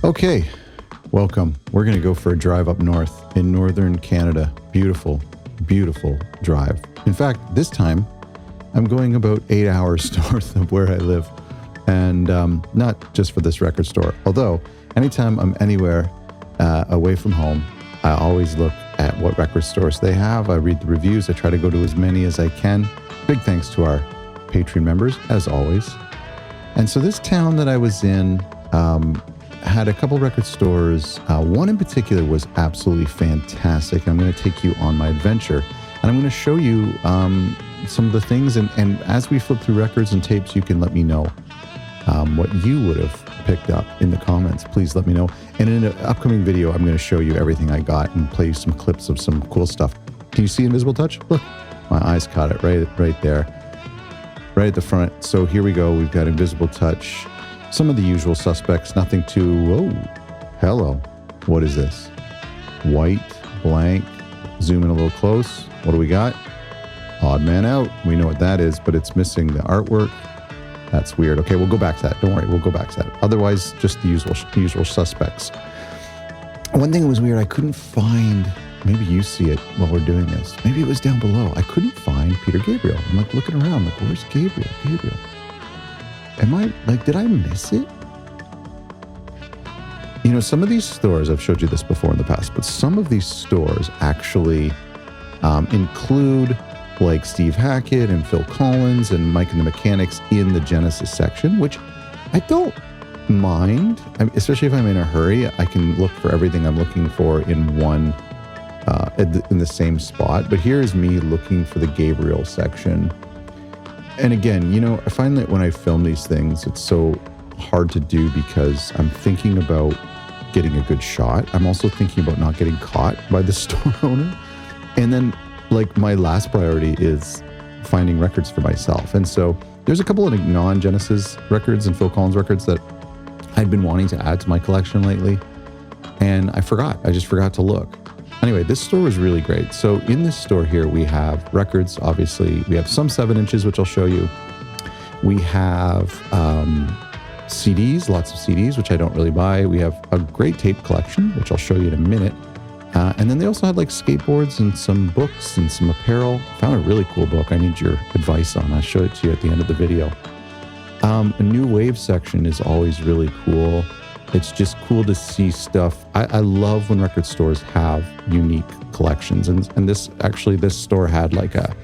Okay, welcome. We're going to go for a drive up north in northern Canada. Beautiful, beautiful drive. In fact, this time I'm going about 8 hours north of where I live. And not just for this record store, although anytime I'm anywhere away from home, I always look at what record stores they have. I read the reviews. I try to go to as many as I can. Big thanks to our Patreon members, as always. And so this town that I was in had a couple record stores. One in particular was absolutely fantastic. I'm going to take you on my adventure. And I'm going to show you some of the things. And as we flip through records and tapes, you can let me know what you would have picked up in the comments. Please let me know. And in an upcoming video, I'm going to show you everything I got and play you some clips of some cool stuff. Can you see Invisible Touch? Look, my eyes caught it right there, right at the front. So here we go. We've got Invisible Touch. Some of the usual suspects, nothing too, oh, hello. What is this? White, blank, zoom in a little close. What do we got? Odd Man Out. We know what that is, but it's missing the artwork. That's weird. Okay, we'll go back to that. Don't worry, we'll go back to that. Otherwise, just the usual suspects. One thing that was weird, I couldn't find, maybe you see it while we're doing this. Maybe it was down below. I couldn't find Peter Gabriel. I'm like looking around, like, where's Gabriel? Am I, like, did I miss it? You know, some of these stores, I've showed you this before in the past, but some of these stores actually include like Steve Hackett and Phil Collins and Mike and the Mechanics in the Genesis section, which I don't mind. Especially if I'm in a hurry, I can look for everything I'm looking for in one, in the same spot. But here's me looking for the Gabriel section. And again, you know, I find that when I film these things, it's so hard to do because I'm thinking about getting a good shot. I'm also thinking about not getting caught by the store owner. And then like my last priority is finding records for myself. And so there's a couple of non-Genesis records and Phil Collins records that I'd been wanting to add to my collection lately. And I just forgot to look. Anyway, this store was really great. So in this store here, we have records, obviously. We have some 7 inches, which I'll show you. We have CDs, lots of CDs, which I don't really buy. We have a great tape collection, which I'll show you in a minute. And then they also had like skateboards and some books and some apparel. Found a really cool book I need your advice on. I'll show it to you at the end of the video. A new wave section is always really cool. It's just cool to see stuff. I love when record stores have unique collections. And this store had like a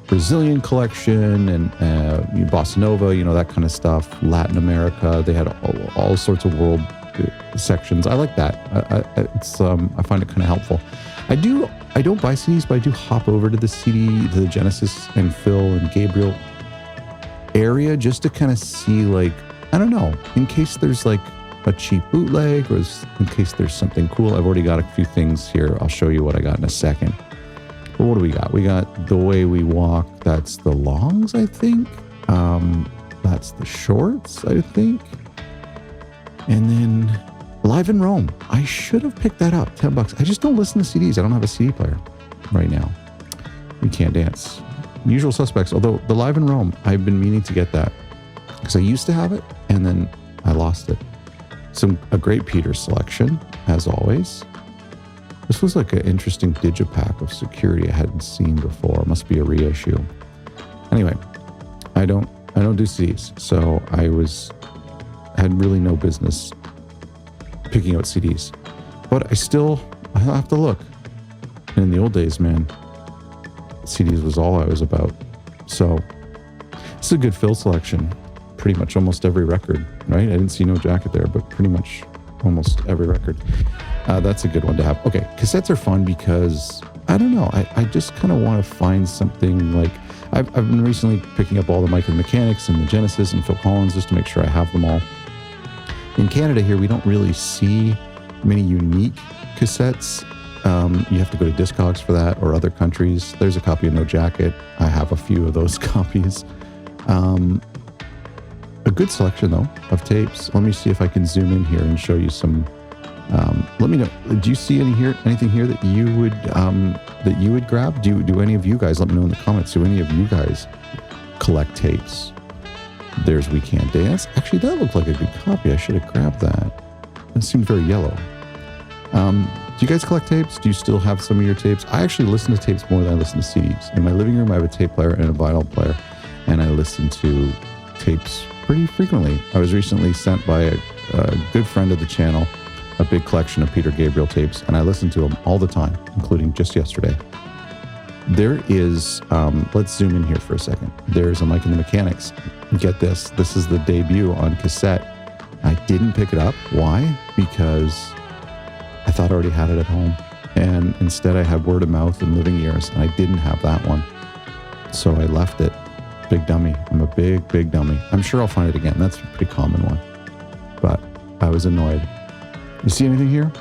Brazilian collection and Bossa Nova, you know, that kind of stuff. Latin America. They had all sorts of world sections. I like that. I find it kind of helpful. I don't buy CDs, but I do hop over to the Genesis and Phil and Gabriel area just to kind of see, like, I don't know, in case there's like a cheap bootleg or in case there's something cool. I've already got a few things here. I'll show you what I got in a second. But what do we got? We got The Way We Walk. That's the longs, I think. That's the shorts, I think. And then Live in Rome. I should have picked that up. $10. I just don't listen to CDs. I don't have a CD player right now. You can't dance. Usual suspects. Although the Live in Rome, I've been meaning to get that because I used to have it and then I lost it. A great Peter selection, as always. This was like an interesting digipack of security I hadn't seen before. It must be a reissue. Anyway, I don't do CDs, so I had really no business picking out CDs, but I have to look. And in the old days, man, CDs was all I was about. So it's a good Phil selection. Pretty much almost every record, right? I didn't see No Jacket there, but pretty much almost every record. That's a good one to have. Okay, cassettes are fun because, I don't know, I just kind of want to find something like, I've been recently picking up all the Mike and Mechanics and the Genesis and Phil Collins just to make sure I have them all. In Canada here, we don't really see many unique cassettes. You have to go to Discogs for that, or other countries. There's a copy of No Jacket. I have a few of those copies. A good selection, though, of tapes. Let me see if I can zoom in here and show you some. Let me know. Do you see anything here that you would grab? Do any of you guys, let me know in the comments, do any of you guys collect tapes? There's We Can't Dance. Actually, that looked like a good copy. I should have grabbed that. It seemed very yellow. Do you guys collect tapes? Do you still have some of your tapes? I actually listen to tapes more than I listen to CDs. In my living room, I have a tape player and a vinyl player, and I listen to tapes pretty frequently. I was recently sent by a good friend of the channel a big collection of Peter Gabriel tapes, and I listen to them all the time, including just yesterday. There is, let's zoom in here for a second. There's a Mike and the Mechanics. Get this. This is the debut on cassette. I didn't pick it up. Why? Because I thought I already had it at home. And instead I had word of mouth and living ears, and I didn't have that one. So I left it. Big dummy. I'm a big dummy. I'm sure I'll find it again. That's a pretty common one. But I was annoyed. You see anything here?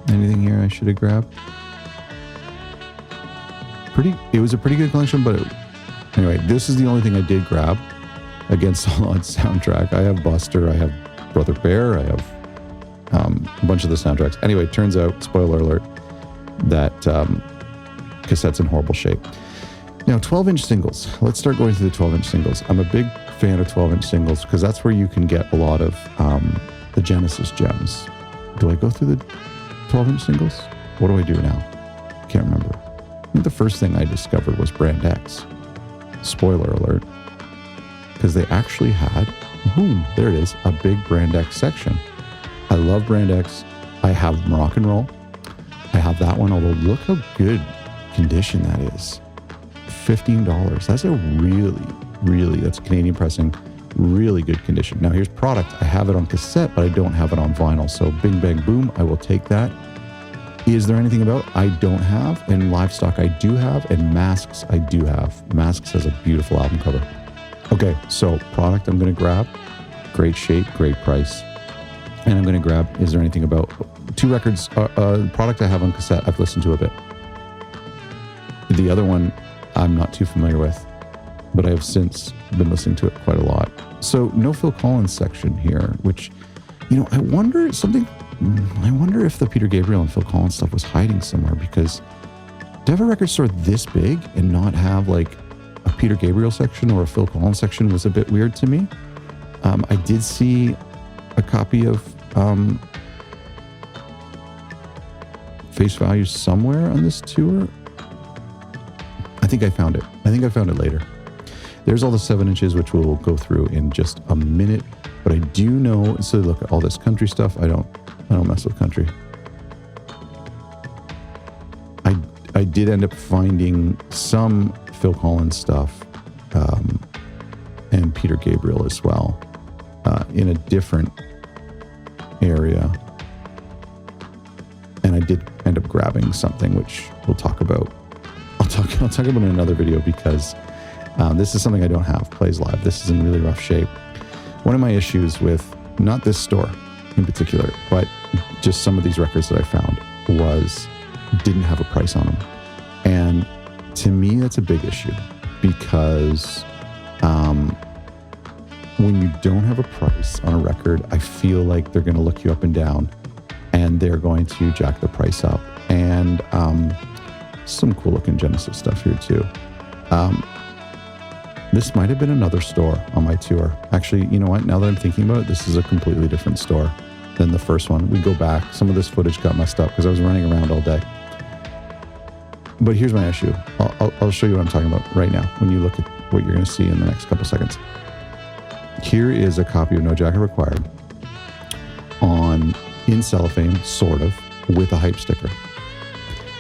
Anything here I should have grabbed? It was a pretty good collection, but anyway, this is the only thing I did grab. Against All Odds soundtrack. I have Buster, I have Brother Bear, I have a bunch of the soundtracks. Anyway, it turns out, spoiler alert, that Cassette's in horrible shape. Now, 12-inch singles. Let's start going through the 12-inch singles. I'm a big fan of 12-inch singles because that's where you can get a lot of the Genesis gems. Do I go through the 12-inch singles? What do I do now? Can't remember. I think the first thing I discovered was Brand X. Spoiler alert. Because they actually had, boom, there it is, a big Brand X section. I love Brand X. I have Moroccan Roll. I have that one, although look how good condition that is. $15. That's a really, that's Canadian pressing, really good condition. Now here's product. I have it on cassette, but I don't have it on vinyl. So bing, bang, boom, I will take that. Is there anything about I don't have? And Livestock I do have, and Masks I do have. Masks has a beautiful album cover. Okay, so product I'm going to grab. Great shape, great price. And I'm going to grab, is there anything about 2 records, product I have on cassette, I've listened to a bit. The other one I'm not too familiar with, but I have since been listening to it quite a lot. So no Phil Collins section here, which, I wonder if the Peter Gabriel and Phil Collins stuff was hiding somewhere, because to have a record store this big and not have like a Peter Gabriel section or a Phil Collins section was a bit weird to me. I did see a copy of Face Value somewhere on this tour. I think I found it later. There's all the 7 inches, which we'll go through in just a minute. But I do know, so look at all this country stuff. I don't mess with country. I did end up finding some Phil Collins stuff and Peter Gabriel as well in a different area. And I did end up grabbing something, which we'll talk about. I'll talk about in another video, because this is something I don't have. Plays Live. This is in really rough shape. One of my issues with not this store in particular, but just some of these records that I found was didn't have a price on them. And to me, that's a big issue, because when you don't have a price on a record, I feel like they're going to look you up and down, and they're going to jack the price up. And some cool looking Genesis stuff here too. This might have been another store on my tour. Actually, you know what? Now that I'm thinking about it, this is a completely different store than the first one. We go back. Some of this footage got messed up because I was running around all day. But here's my issue. I'll show you what I'm talking about right now when you look at what you're going to see in the next couple seconds. Here is a copy of No Jacket Required in cellophane, sort of, with a hype sticker.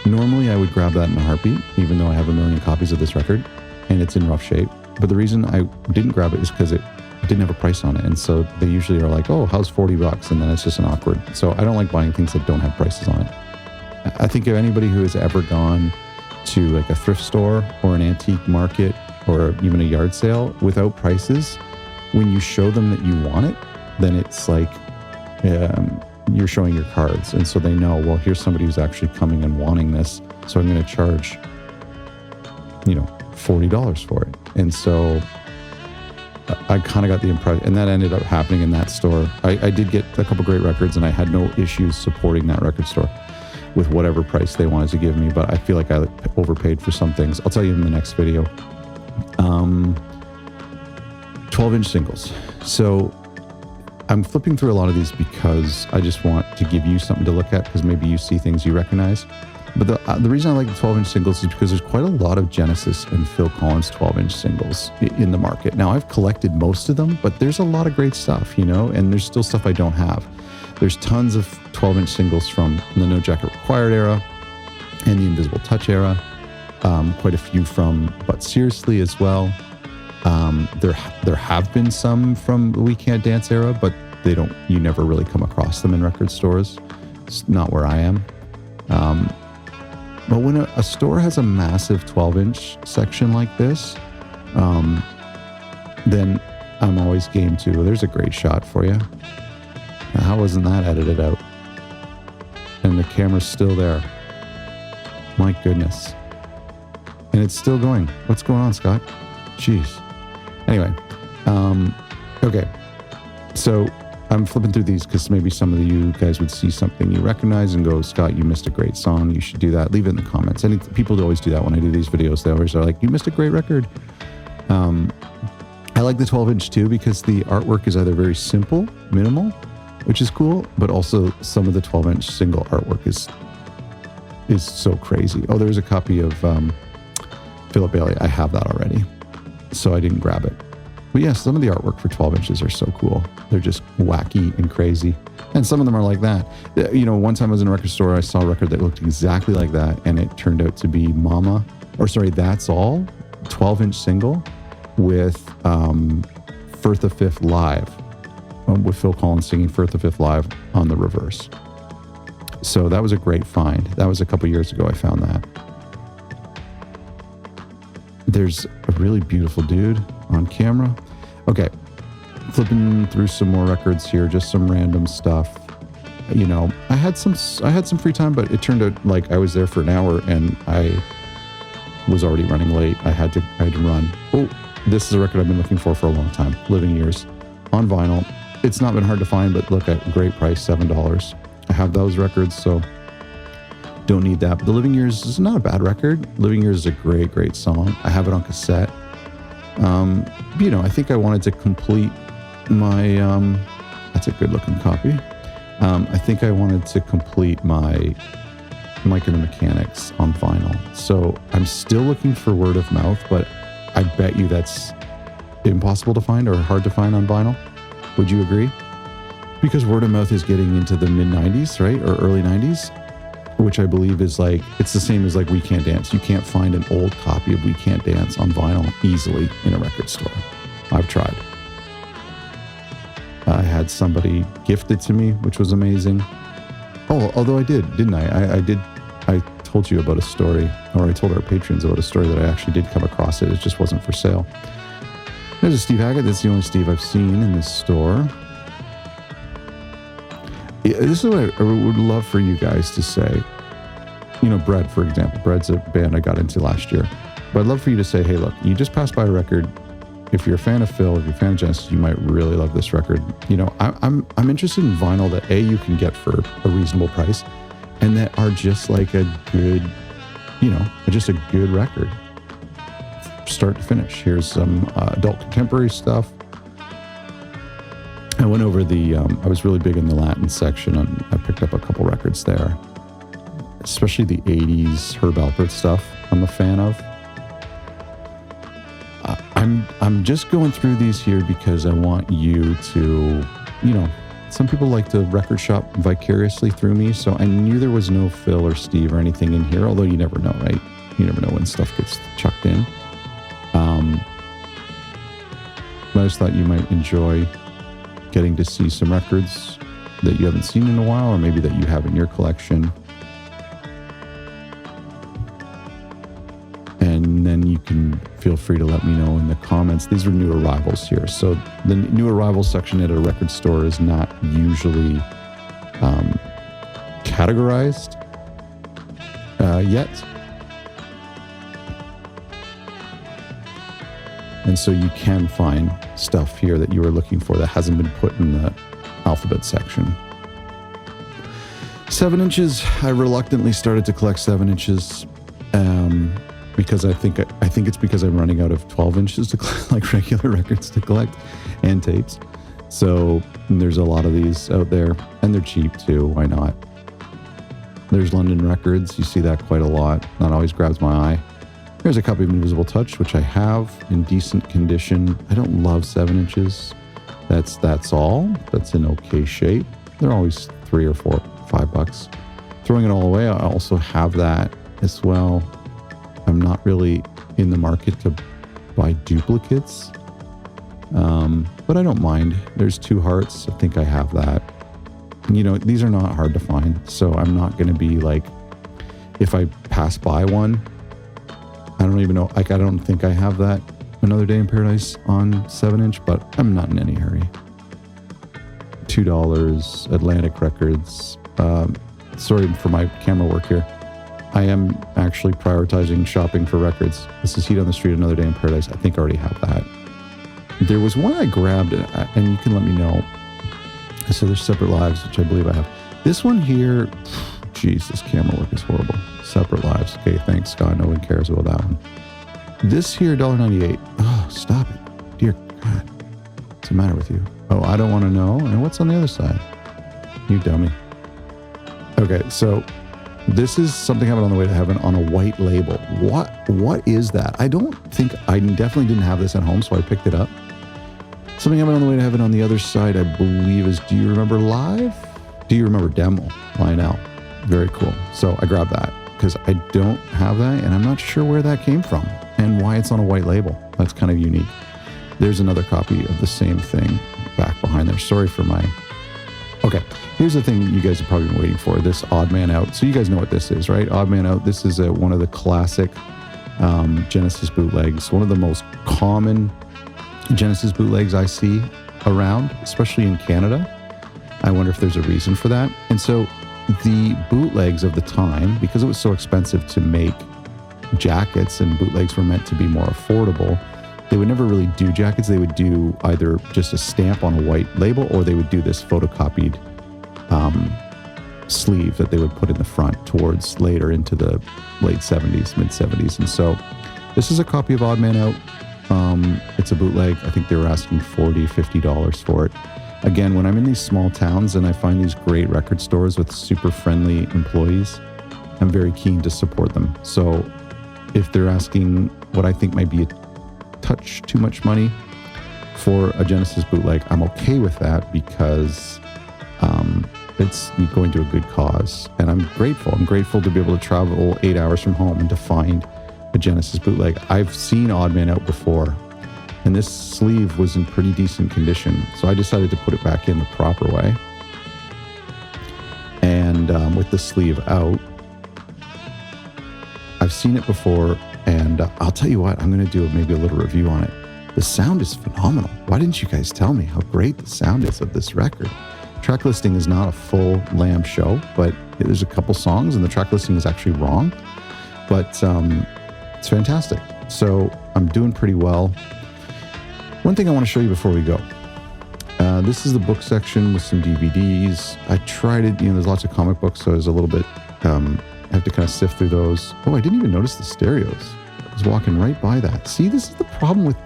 Normally, I would grab that in a heartbeat, even though I have a million copies of this record, and it's in rough shape. But the reason I didn't grab it is because it didn't have a price on it. And so they usually are like, oh, how's $40? And then it's just an awkward. So I don't like buying things that don't have prices on it. I think if anybody who has ever gone to like a thrift store or an antique market or even a yard sale without prices, when you show them that you want it, then it's like you're showing your cards. And so they know, well, here's somebody who's actually coming and wanting this. So I'm going to charge, $40 for it. And so I kind of got the impression, and that ended up happening in that store. I did get a couple great records, and I had no issues supporting that record store with whatever price they wanted to give me, but I feel like I overpaid for some things. I'll tell you in the next video. 12-inch singles. So I'm flipping through a lot of these because I just want to give you something to look at, because maybe you see things you recognize. But the reason I like the 12-inch singles is because there's quite a lot of Genesis and Phil Collins 12-inch singles in the market. Now, I've collected most of them, but there's a lot of great stuff, you know, and there's still stuff I don't have. There's tons of 12-inch singles from the No Jacket Required era and the Invisible Touch era. Quite a few from But Seriously as well. There have been some from the We Can't Dance era, but you never really come across them in record stores. It's not where I am. But when a store has a massive 12-inch section like this, then I'm always game to. Well, there's a great shot for you. Now, how wasn't that edited out? And the camera's still there. My goodness. And it's still going. What's going on, Scott? Jeez. Anyway, okay. So I'm flipping through these because maybe some of you guys would see something you recognize and go, Scott, you missed a great song. You should do that. Leave it in the comments. People always do that when I do these videos. They always are like, you missed a great record. I like the 12-inch too because the artwork is either very simple, minimal, which is cool, but also some of the 12-inch single artwork is so crazy. Oh, there's a copy of Philip Bailey. I have that already, so I didn't grab it. But yeah, some of the artwork for 12 inches are so cool. They're just wacky and crazy. And some of them are like that. You know, one time I was in a record store, I saw a record that looked exactly like that, and it turned out to be That's All, 12-inch single with Firth of Fifth Live, with Phil Collins singing Firth of Fifth Live on the reverse. So that was a great find. That was a couple years ago I found that. There's a really beautiful dude on camera. Okay, flipping through some more records here, just some random stuff. You know, I had some free time, but it turned out like I was there for an hour and I was already running late. I had to run. Oh, this is a record I've been looking for a long time. Living Years on vinyl. It's not been hard to find, but look at great price, $7. I have those records, so don't need that. But the Living Years is not a bad record. Living Years is a great song. I have it on cassette. You know, I think I wanted to complete my, that's a good looking copy. I think I wanted to complete my Mike and the Mechanics on vinyl. So I'm still looking for Word of Mouth, but I bet you that's impossible to find or hard to find on vinyl. Would you agree? Because Word of Mouth is getting into the mid 90s, right? Or early 90s. Which I believe is like, it's the same as like We Can't Dance. You can't find an old copy of We Can't Dance on vinyl easily in a record store. I've tried. I had somebody gift it to me, which was amazing. Oh, although I did, didn't I? I told you about a story, or I told our patrons about a story that I actually did come across it. It just wasn't for sale. There's a Steve Hackett. That's the only Steve I've seen in this store. This is what I would love for you guys to say. You know, Bread, for example. Bread's a band I got into last year. But I'd love for you to say, hey, look, you just passed by a record. If you're a fan of Phil, if you're a fan of Genesis, you might really love this record. You know, I'm interested in vinyl that you can get for a reasonable price and that are just like a good, you know, just a good record. Start to finish. Here's some adult contemporary stuff. I went over I was really big in the Latin section, and I picked up a couple records there, especially the 80s Herb Alpert stuff I'm a fan of. I'm just going through these here because I want you to, you know, some people like to record shop vicariously through me, so I knew there was no Phil or Steve or anything in here, although you never know, right? You never know when stuff gets chucked in. But I just thought you might enjoy getting to see some records that you haven't seen in a while, or maybe that you have in your collection. And then you can feel free to let me know in the comments. These are new arrivals here. So the new arrivals section at a record store is not usually categorized yet. And so you can find stuff here that you were looking for that hasn't been put in the alphabet section. 7 inches. I reluctantly started to collect 7 inches because I think it's because I'm running out of 12 inches to collect, like regular records to collect, and tapes. So there's a lot of these out there, and they're cheap too. Why not? There's London Records. You see that quite a lot. That always grabs my eye. Here's a copy of Invisible Touch, which I have in decent condition. I don't love 7 inches. That's all. That's in okay shape. They're always $3 or $4, $5. Throwing it all away. I also have that as well. I'm not really in the market to buy duplicates, but I don't mind. There's 2 Hearts. I think I have that. You know, these are not hard to find, so I'm not going to be like, if I pass by one, I don't even know, like, I don't think I have that Another Day in Paradise on 7-inch, but I'm not in any hurry. $2, Atlantic Records. Sorry for my camera work here. I am actually prioritizing shopping for records. This is Heat on the Street, Another Day in Paradise. I think I already have that. There was one I grabbed, and you can let me know. So there's Separate Lives, which I believe I have. This one here, geez, this camera work is horrible. Separate Lives. Okay, thanks, Scott. No one cares about that one. This here, $1.98. Oh, stop it. Dear God. What's the matter with you? Oh, I don't want to know. And what's on the other side? You dummy. Okay, so this is Something Happened on the Way to Heaven on a white label. What is that? I definitely didn't have this at home, so I picked it up. Something Happened on the Way to Heaven on the other side, I believe, is Do You Remember Live? Do You Remember Demo? Lionel. Very cool. So I grabbed that because I don't have that, and I'm not sure where that came from and why it's on a white label. That's kind of unique. There's another copy of the same thing back behind there. Sorry for my... Okay, here's the thing you guys have probably been waiting for, this Odd Man Out. So you guys know what this is, right? Odd Man Out, this is one of the classic Genesis bootlegs, one of the most common Genesis bootlegs I see around, especially in Canada. I wonder if there's a reason for that. And so the bootlegs of the time, because it was so expensive to make jackets and bootlegs were meant to be more affordable, they would never really do jackets. They would do either just a stamp on a white label, or they would do this photocopied sleeve that they would put in the front towards later into the late 70s, mid 70s. And so this is a copy of Odd Man Out. It's a bootleg. I think they were asking $40, $50 for it. Again, when I'm in these small towns and I find these great record stores with super friendly employees, I'm very keen to support them. So if they're asking what I think might be a touch too much money for a Genesis bootleg, I'm okay with that because it's going to a good cause. And I'm grateful. I'm grateful to be able to travel 8 hours from home and to find a Genesis bootleg. I've seen Odd Man Out before, and this sleeve was in pretty decent condition. So I decided to put it back in the proper way. And with the sleeve out, I've seen it before, and I'll tell you what, I'm going to do maybe a little review on it. The sound is phenomenal. Why didn't you guys tell me how great the sound is of this record? Track listing is not a full lamb show, but there's a couple songs, and the track listing is actually wrong. But it's fantastic. So I'm doing pretty well. One thing I want to show you before we go. This is the book section with some DVDs. I tried it, there's lots of comic books, so I was a little bit, I have to kind of sift through those. Oh, I didn't even notice the stereos. I was walking right by that. See, this is the problem with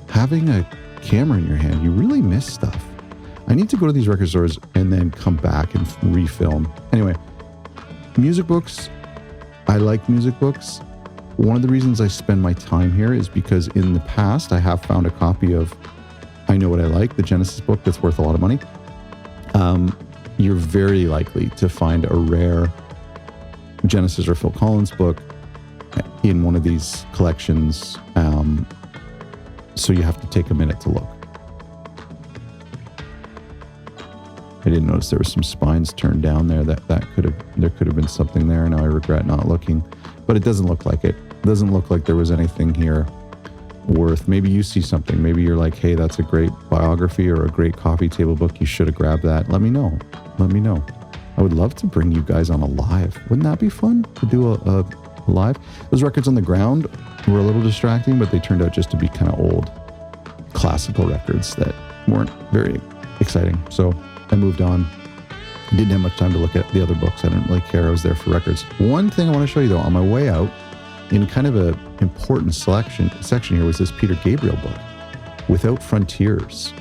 having a camera in your hand. You really miss stuff. I need to go to these record stores and then come back and refilm. Anyway, music books. I like music books. One of the reasons I spend my time here is because in the past I have found a copy of I Know What I Like, the Genesis book that's worth a lot of money. You're very likely to find a rare Genesis or Phil Collins book in one of these collections. So you have to take a minute to look. I didn't notice there were some spines turned down there. There could have been something there. Now I regret not looking, but it doesn't look like it. It doesn't look like there was anything here worth. Maybe you see something. Maybe you're like, hey, that's a great biography or a great coffee table book. You should have grabbed that. Let me know. Let me know. I would love to bring you guys on a live. Wouldn't that be fun to do a live? Those records on the ground were a little distracting, but they turned out just to be kind of old classical records that weren't very exciting. So I moved on. Didn't have much time to look at the other books. I didn't really care. I was there for records. One thing I want to show you though, on my way out, in kind of a important section here was this Peter Gabriel book, Without Frontiers.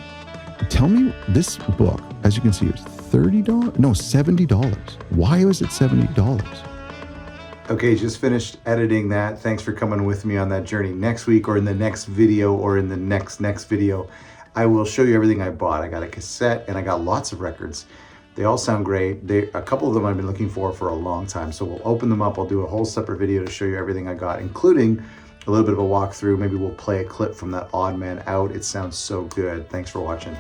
Tell me, this book, as you can see, is $30? No, $70. Why was it $70? Okay, just finished editing that. Thanks for coming with me on that journey. Next week or in the next video or in the next video, I will show you everything I bought. I got a cassette and I got lots of records. They all sound great. A couple of them I've been looking for a long time. So we'll open them up. I'll do a whole separate video to show you everything I got, including a little bit of a walkthrough. Maybe we'll play a clip from that Odd Man Out. It sounds so good. Thanks for watching.